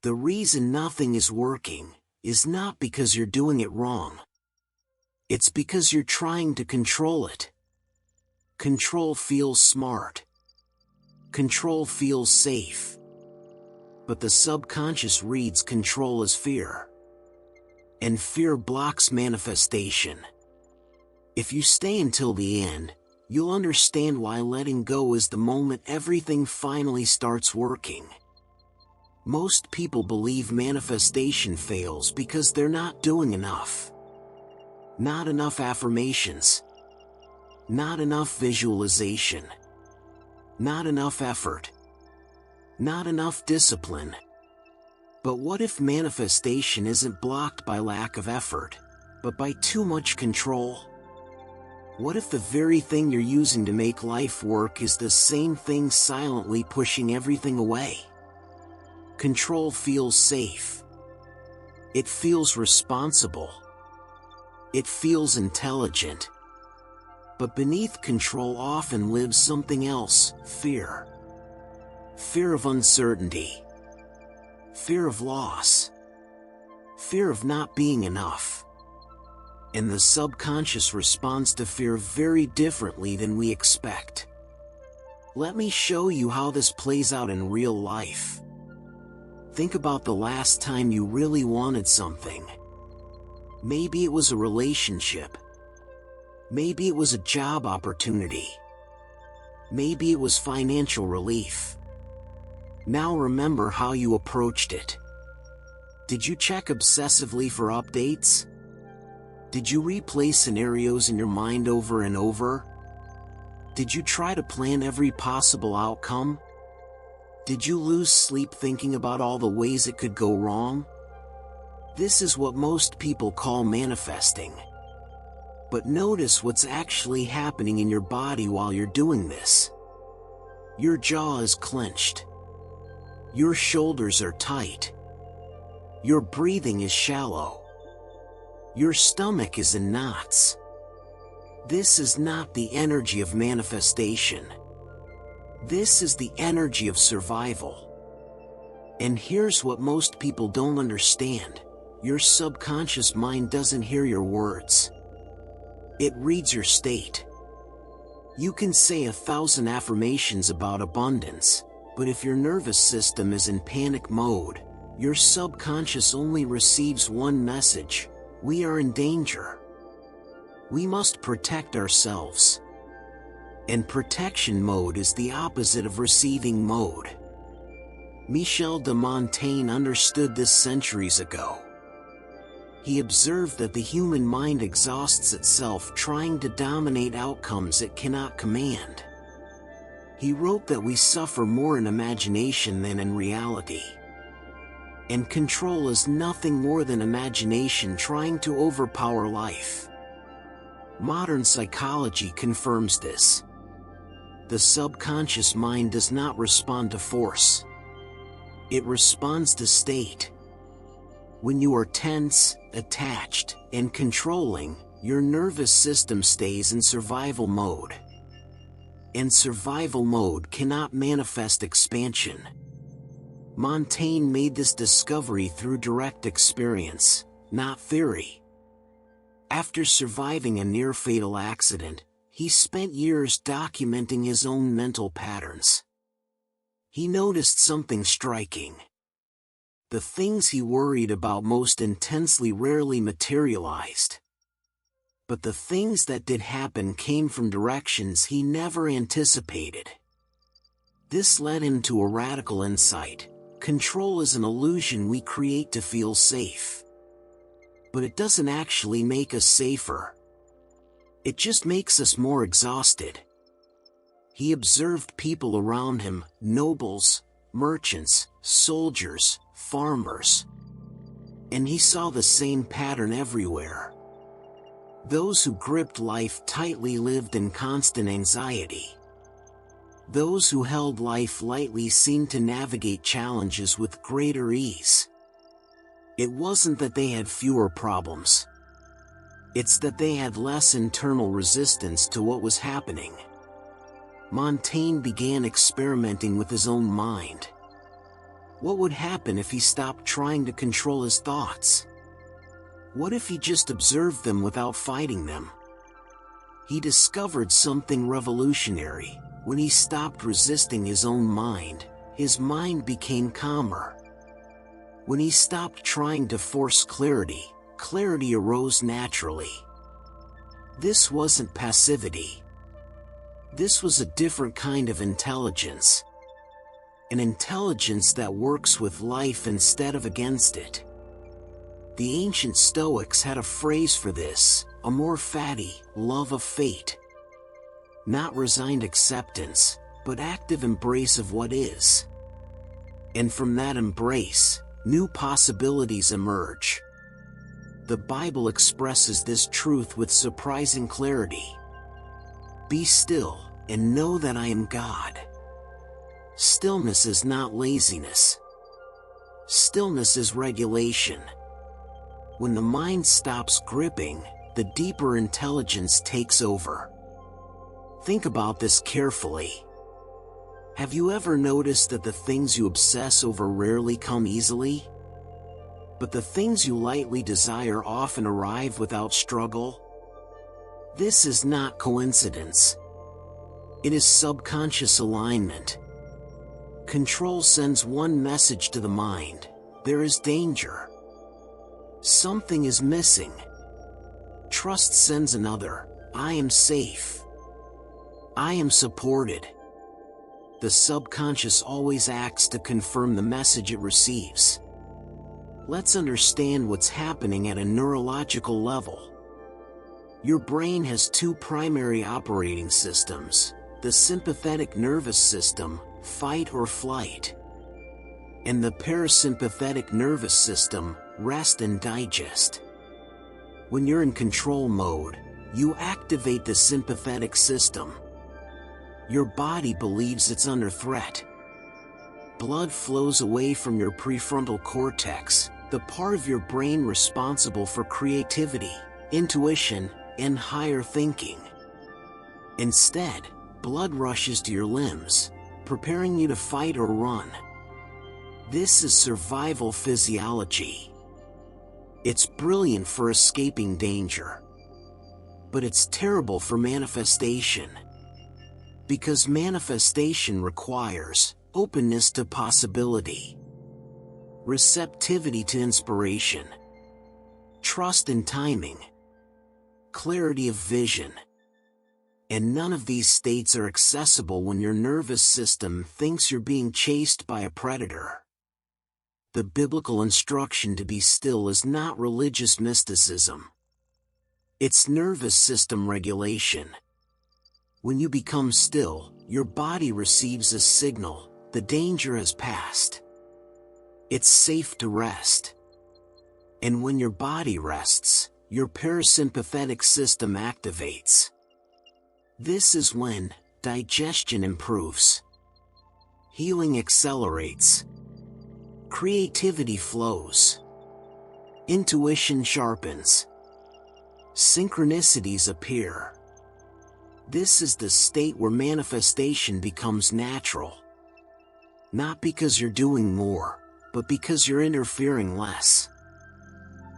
The reason nothing is working is not because you're doing it wrong. It's because you're trying to control it. Control feels smart. Control feels safe. But the subconscious reads control as fear. And fear blocks manifestation. If you stay until the end, you'll understand why letting go is the moment everything finally starts working. Most people believe manifestation fails because they're not doing enough. Not enough affirmations. Not enough visualization. Not enough effort. Not enough discipline. But what if manifestation isn't blocked by lack of effort, but by too much control? What if the very thing you're using to make life work is the same thing silently pushing everything away? Control feels safe. It feels responsible. It feels intelligent. But beneath control often lives something else: fear. Fear of uncertainty. Fear of loss. Fear of not being enough. And the subconscious responds to fear very differently than we expect. Let me show you how this plays out in real life. Think about the last time you really wanted something. Maybe it was a relationship. Maybe it was a job opportunity. Maybe it was financial relief. Now remember how you approached it. Did you check obsessively for updates? Did you replay scenarios in your mind over and over? Did you try to plan every possible outcome? Did you lose sleep thinking about all the ways it could go wrong? This is what most people call manifesting. But notice what's actually happening in your body while you're doing this. Your jaw is clenched. Your shoulders are tight. Your breathing is shallow. Your stomach is in knots. This is not the energy of manifestation. This is the energy of survival. And here's what most people don't understand. Your subconscious mind doesn't hear your words. It reads your state. You can say 1,000 affirmations about abundance, but if your nervous system is in panic mode, your subconscious only receives one message: we are in danger. We must protect ourselves. And protection mode is the opposite of receiving mode. Michel de Montaigne understood this centuries ago. He observed that the human mind exhausts itself trying to dominate outcomes it cannot command. He wrote that we suffer more in imagination than in reality. And control is nothing more than imagination trying to overpower life. Modern psychology confirms this. The subconscious mind does not respond to force. It responds to state. When you are tense, attached, and controlling, your nervous system stays in survival mode. And survival mode cannot manifest expansion. Montaigne made this discovery through direct experience, not theory. After surviving a near-fatal accident, he spent years documenting his own mental patterns. He noticed something striking. The things he worried about most intensely rarely materialized. But the things that did happen came from directions he never anticipated. This led him to a radical insight. Control is an illusion we create to feel safe. But it doesn't actually make us safer. It just makes us more exhausted. He observed people around him, nobles, merchants, soldiers, farmers. And he saw the same pattern everywhere. Those who gripped life tightly lived in constant anxiety. Those who held life lightly seemed to navigate challenges with greater ease. It wasn't that they had fewer problems. It's that they had less internal resistance to what was happening. Montaigne began experimenting with his own mind. What would happen if he stopped trying to control his thoughts? What if he just observed them without fighting them? He discovered something revolutionary. When he stopped resisting his own mind, his mind became calmer. When he stopped trying to force clarity, clarity arose naturally. This wasn't passivity. This was a different kind of intelligence. An intelligence that works with life instead of against it. The ancient Stoics had a phrase for this: amor fati, love of fate. Not resigned acceptance, but active embrace of what is. And from that embrace, new possibilities emerge. The Bible expresses this truth with surprising clarity. Be still, and know that I am God. Stillness is not laziness. Stillness is regulation. When the mind stops gripping, the deeper intelligence takes over. Think about this carefully. Have you ever noticed that the things you obsess over rarely come easily? But the things you lightly desire often arrive without struggle? This is not coincidence. It is subconscious alignment. Control sends one message to the mind: there is danger. Something is missing. Trust sends another: I am safe. I am supported. The subconscious always acts to confirm the message it receives. Let's understand what's happening at a neurological level. Your brain has two primary operating systems: the sympathetic nervous system, fight or flight, and the parasympathetic nervous system, rest and digest. When you're in control mode, you activate the sympathetic system. Your body believes it's under threat. Blood flows away from your prefrontal cortex, the part of your brain responsible for creativity, intuition, and higher thinking. Instead, blood rushes to your limbs, preparing you to fight or run. This is survival physiology. It's brilliant for escaping danger. But it's terrible for manifestation. Because manifestation requires openness to possibility, receptivity to inspiration, trust in timing, clarity of vision. And none of these states are accessible when your nervous system thinks you're being chased by a predator. The biblical instruction to be still is not religious mysticism. It's nervous system regulation. When you become still, your body receives a signal: the danger has passed. It's safe to rest. And when your body rests, your parasympathetic system activates. This is when digestion improves, healing accelerates, creativity flows, intuition sharpens, synchronicities appear. This is the state where manifestation becomes natural. Not because you're doing more, but because you're interfering less.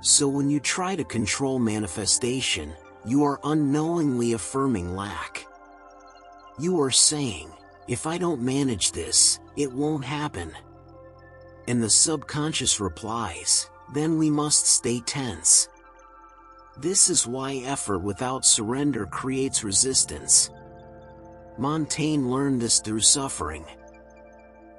So when you try to control manifestation, you are unknowingly affirming lack. You are saying, if I don't manage this, it won't happen. And the subconscious replies, then we must stay tense. This is why effort without surrender creates resistance. Montaigne learned this through suffering,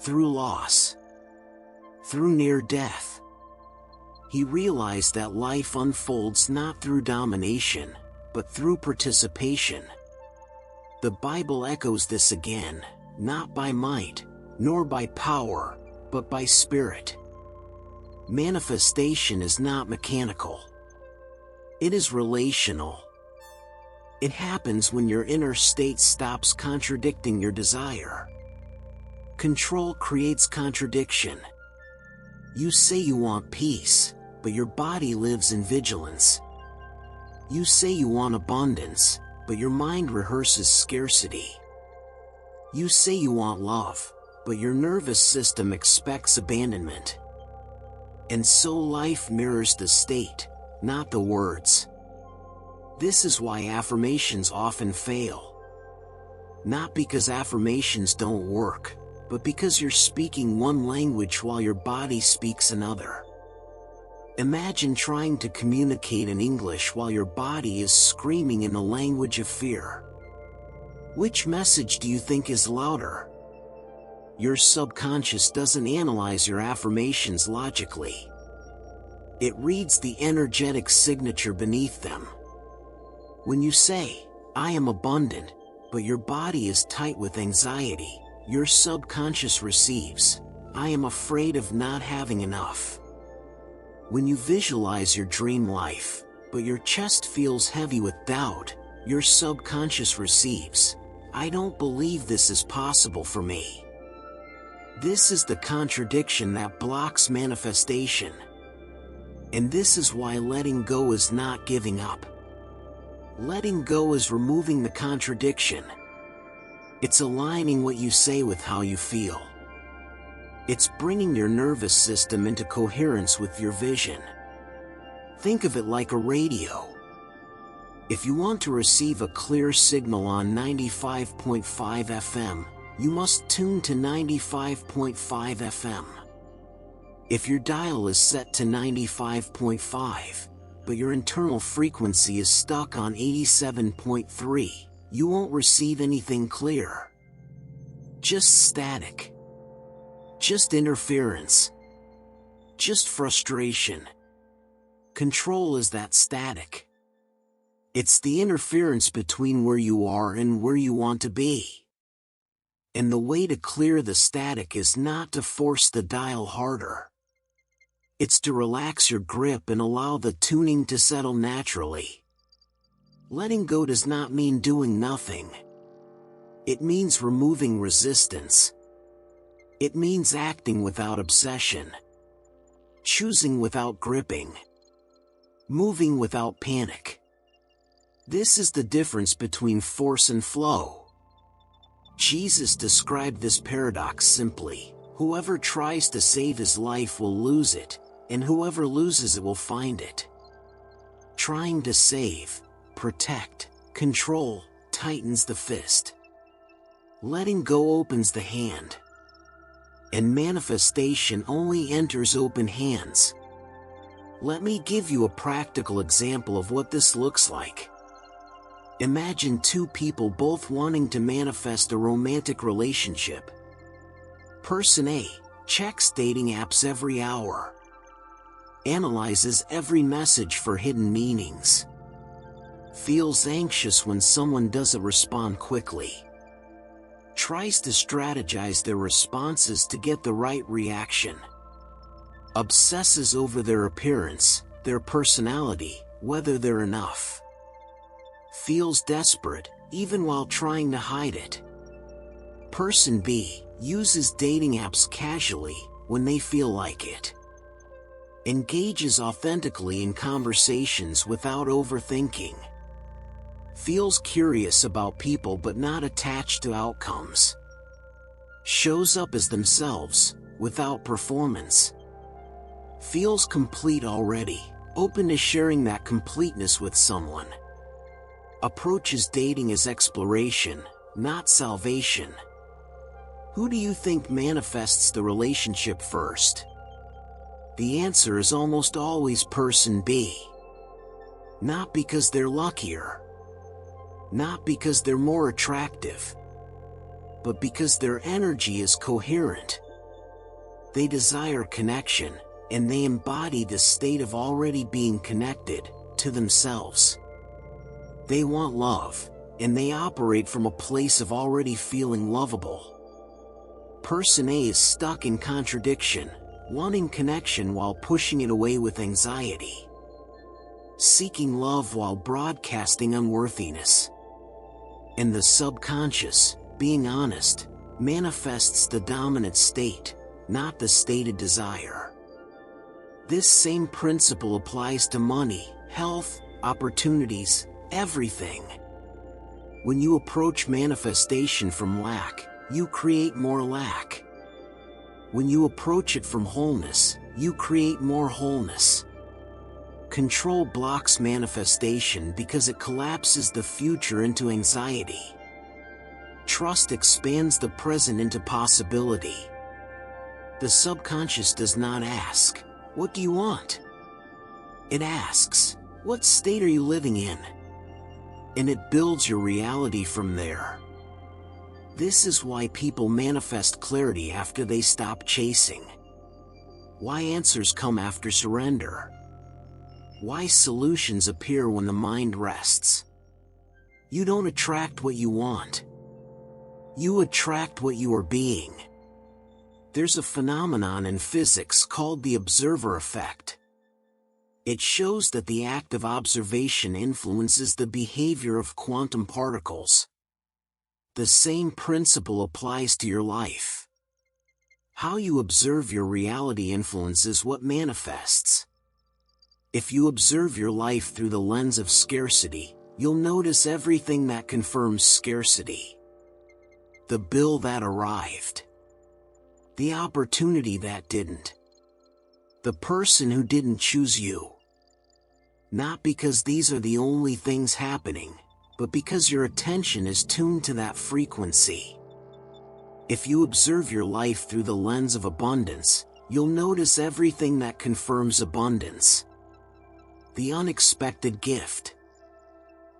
through loss, through near death. He realized that life unfolds not through domination, but through participation. The Bible echoes this again: not by might, nor by power, but by spirit. Manifestation is not mechanical. It is relational. It happens when your inner state stops contradicting your desire. Control creates contradiction. You say you want peace, but your body lives in vigilance. You say you want abundance, but your mind rehearses scarcity. You say you want love, but your nervous system expects abandonment. And so life mirrors the state, not the words. This is why affirmations often fail. Not because affirmations don't work, but because you're speaking one language while your body speaks another. Imagine trying to communicate in English while your body is screaming in the language of fear. Which message do you think is louder? Your subconscious doesn't analyze your affirmations logically. It reads the energetic signature beneath them. When you say, "I am abundant," but your body is tight with anxiety, your subconscious receives, "I am afraid of not having enough." When you visualize your dream life, but your chest feels heavy with doubt, your subconscious receives, "I don't believe this is possible for me." This is the contradiction that blocks manifestation. And this is why letting go is not giving up. Letting go is removing the contradiction. It's aligning what you say with how you feel. It's bringing your nervous system into coherence with your vision. Think of it like a radio. If you want to receive a clear signal on 95.5 FM, you must tune to 95.5 FM. If your dial is set to 95.5, but your internal frequency is stuck on 87.3, you won't receive anything clear. Just static. Just interference. Just frustration. Control is that static. It's the interference between where you are and where you want to be. And the way to clear the static is not to force the dial harder. It's to relax your grip and allow the tuning to settle naturally. Letting go does not mean doing nothing. It means removing resistance. It means acting without obsession. Choosing without gripping. Moving without panic. This is the difference between force and flow. Jesus described this paradox simply: whoever tries to save his life will lose it, and whoever loses it will find it. Trying to save, protect, control, tightens the fist. Letting go opens the hand. And manifestation only enters open hands. Let me give you a practical example of what this looks like. Imagine two people both wanting to manifest a romantic relationship. Person A checks dating apps every hour. Analyzes every message for hidden meanings. Feels anxious when someone doesn't respond quickly. Tries to strategize their responses to get the right reaction. Obsesses over their appearance, their personality, whether they're enough. Feels desperate, even while trying to hide it. Person B uses dating apps casually, when they feel like it. Engages authentically in conversations without overthinking. Feels curious about people but not attached to outcomes. Shows up as themselves, without performance. Feels complete already, open to sharing that completeness with someone. Approaches dating as exploration, not salvation. Who do you think manifests the relationship first? The answer is almost always person B. Not because they're luckier. Not because they're more attractive. But because their energy is coherent. They desire connection, and they embody the state of already being connected to themselves. They want love, and they operate from a place of already feeling lovable. Person A is stuck in contradiction, wanting connection while pushing it away with anxiety. Seeking love while broadcasting unworthiness. And the subconscious, being honest, manifests the dominant state, not the stated desire. This same principle applies to money, health, opportunities, everything. When you approach manifestation from lack, you create more lack. When you approach it from wholeness, you create more wholeness. Control blocks manifestation because it collapses the future into anxiety. Trust expands the present into possibility. The subconscious does not ask, "What do you want?" It asks, "What state are you living in?" And it builds your reality from there. This is why people manifest clarity after they stop chasing. Why answers come after surrender. Why solutions appear when the mind rests. You don't attract what you want. You attract what you are being. There's a phenomenon in physics called the observer effect. It shows that the act of observation influences the behavior of quantum particles. The same principle applies to your life. How you observe your reality influences what manifests. If you observe your life through the lens of scarcity, you'll notice everything that confirms scarcity. The bill that arrived. The opportunity that didn't. The person who didn't choose you. Not because these are the only things happening, but because your attention is tuned to that frequency. If you observe your life through the lens of abundance, you'll notice everything that confirms abundance. The unexpected gift.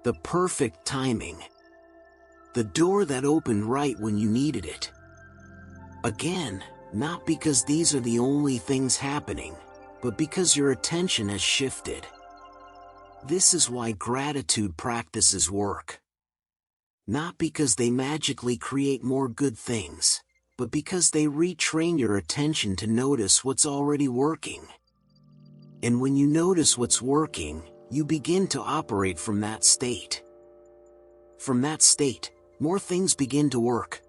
The perfect timing. The door that opened right when you needed it. Again, not because these are the only things happening, but because your attention has shifted. This is why gratitude practices work. Not because they magically create more good things, but because they retrain your attention to notice what's already working. And when you notice what's working, you begin to operate from that state. From that state, more things begin to work.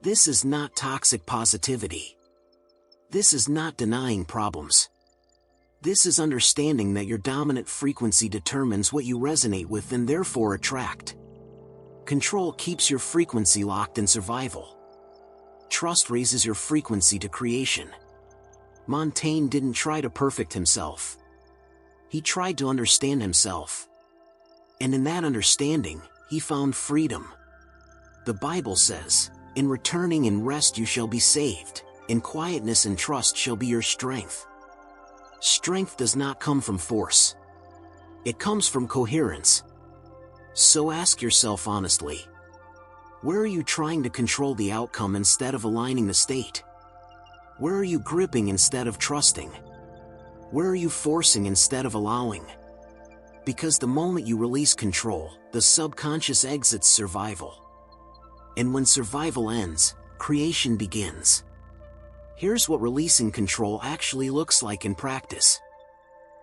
This is not toxic positivity. This is not denying problems. This is understanding that your dominant frequency determines what you resonate with and therefore attract. Control keeps your frequency locked in survival. Trust raises your frequency to creation. Montaigne didn't try to perfect himself. He tried to understand himself. And in that understanding, he found freedom. The Bible says, "In returning and rest you shall be saved, in quietness and trust shall be your strength." Strength does not come from force. It comes from coherence. So ask yourself honestly, where are you trying to control the outcome instead of aligning the state? Where are you gripping instead of trusting? Where are you forcing instead of allowing? Because the moment you release control, the subconscious exits survival. And when survival ends, creation begins. Here's what releasing control actually looks like in practice.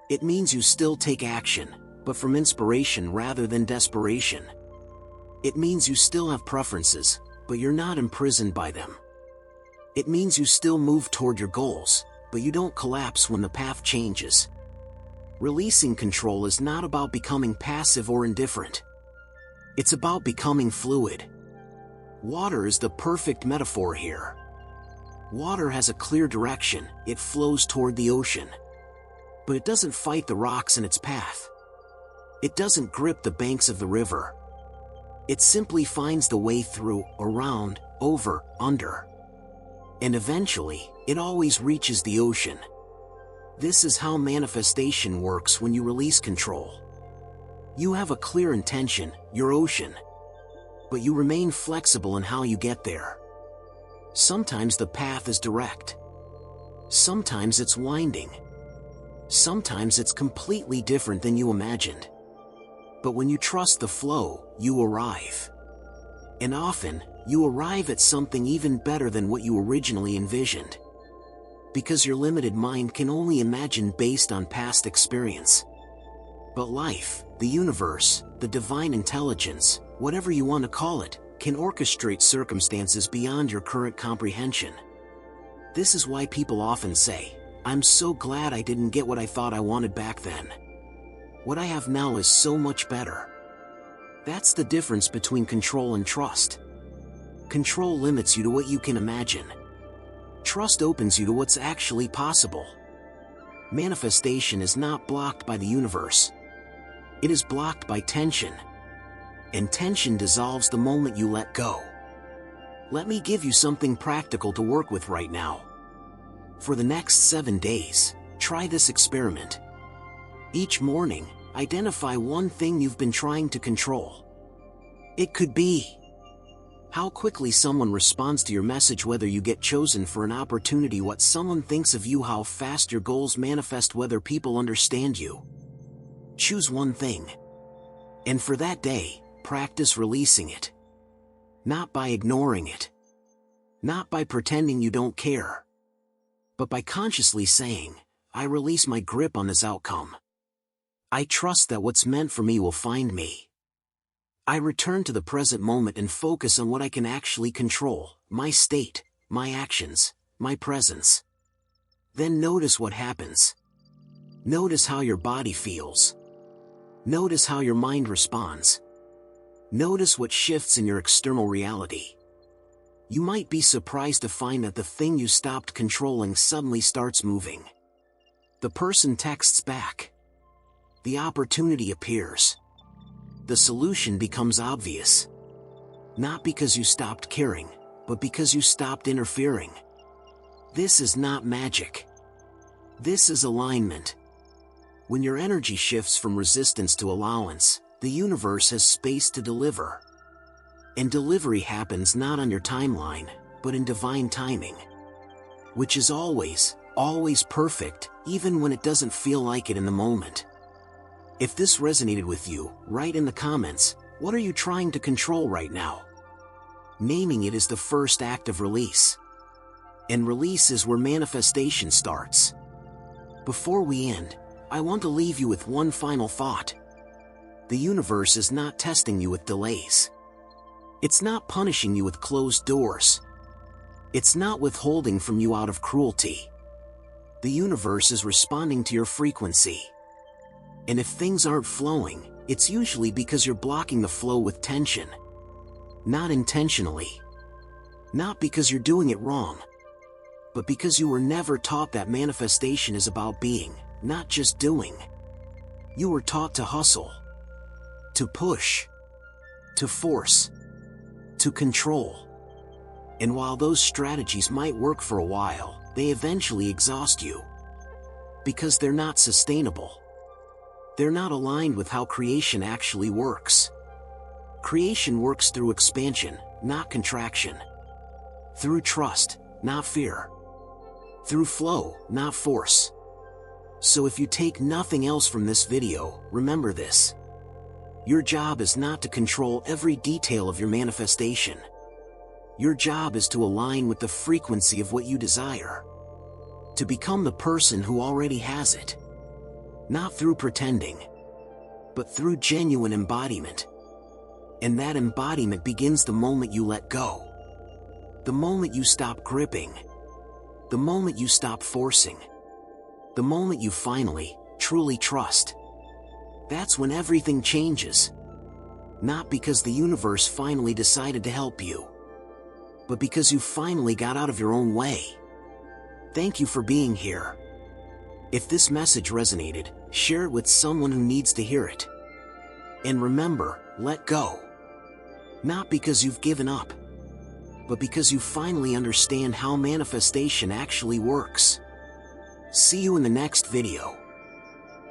It means you still take action, but from inspiration rather than desperation. It means you still have preferences, but you're not imprisoned by them. It means you still move toward your goals, but you don't collapse when the path changes. Releasing control is not about becoming passive or indifferent. It's about becoming fluid. Water is the perfect metaphor here. Water has a clear direction, it flows toward the ocean. But it doesn't fight the rocks in its path. It doesn't grip the banks of the river. It simply finds the way through, around, over, under. And eventually, it always reaches the ocean. This is how manifestation works when you release control. You have a clear intention, your ocean. But you remain flexible in how you get there. Sometimes the path is direct. Sometimes it's winding. Sometimes it's completely different than you imagined. But when you trust the flow, you arrive. And often, you arrive at something even better than what you originally envisioned. Because your limited mind can only imagine based on past experience. But life, the universe, the divine intelligence, whatever you want to call it, can orchestrate circumstances beyond your current comprehension. This is why people often say, "I'm so glad I didn't get what I thought I wanted back then. What I have now is so much better." That's the difference between control and trust. Control limits you to what you can imagine. Trust opens you to what's actually possible. Manifestation is not blocked by the universe. It is blocked by tension. And tension dissolves the moment you let go. Let me give you something practical to work with right now. For the next 7 days, try this experiment. Each morning, identify one thing you've been trying to control. It could be how quickly someone responds to your message, whether you get chosen for an opportunity, what someone thinks of you, how fast your goals manifest, whether people understand you. Choose one thing. And for that day, practice releasing it. Not by ignoring it. Not by pretending you don't care. But by consciously saying, I release my grip on this outcome. I trust that what's meant for me will find me. I return to the present moment and focus on what I can actually control, my state, my actions, my presence. Then notice what happens. Notice how your body feels. Notice how your mind responds. Notice what shifts in your external reality. You might be surprised to find that the thing you stopped controlling suddenly starts moving. The person texts back. The opportunity appears. The solution becomes obvious. Not because you stopped caring, but because you stopped interfering. This is not magic. This is alignment. When your energy shifts from resistance to allowance, the universe has space to deliver. And delivery happens not on your timeline, but in divine timing. Which is always, always perfect, even when it doesn't feel like it in the moment. If this resonated with you, write in the comments, what are you trying to control right now? Naming it is the first act of release. And release is where manifestation starts. Before we end, I want to leave you with one final thought. The universe is not testing you with delays. It's not punishing you with closed doors. It's not withholding from you out of cruelty. The universe is responding to your frequency. And if things aren't flowing, it's usually because you're blocking the flow with tension. Not intentionally. Not because you're doing it wrong. But because you were never taught that manifestation is about being, not just doing. You were taught to hustle. To push. To force. To control. And while those strategies might work for a while, they eventually exhaust you. Because they're not sustainable. They're not aligned with how creation actually works. Creation works through expansion, not contraction. Through trust, not fear. Through flow, not force. So if you take nothing else from this video, remember this. Your job is not to control every detail of your manifestation. Your job is to align with the frequency of what you desire. To become the person who already has it. Not through pretending, but through genuine embodiment. And that embodiment begins the moment you let go. The moment you stop gripping. The moment you stop forcing. The moment you finally, truly trust. That's when everything changes. Not because the universe finally decided to help you, but because you finally got out of your own way. Thank you for being here. If this message resonated, share it with someone who needs to hear it. And remember, let go. Not because you've given up, but because you finally understand how manifestation actually works. See you in the next video.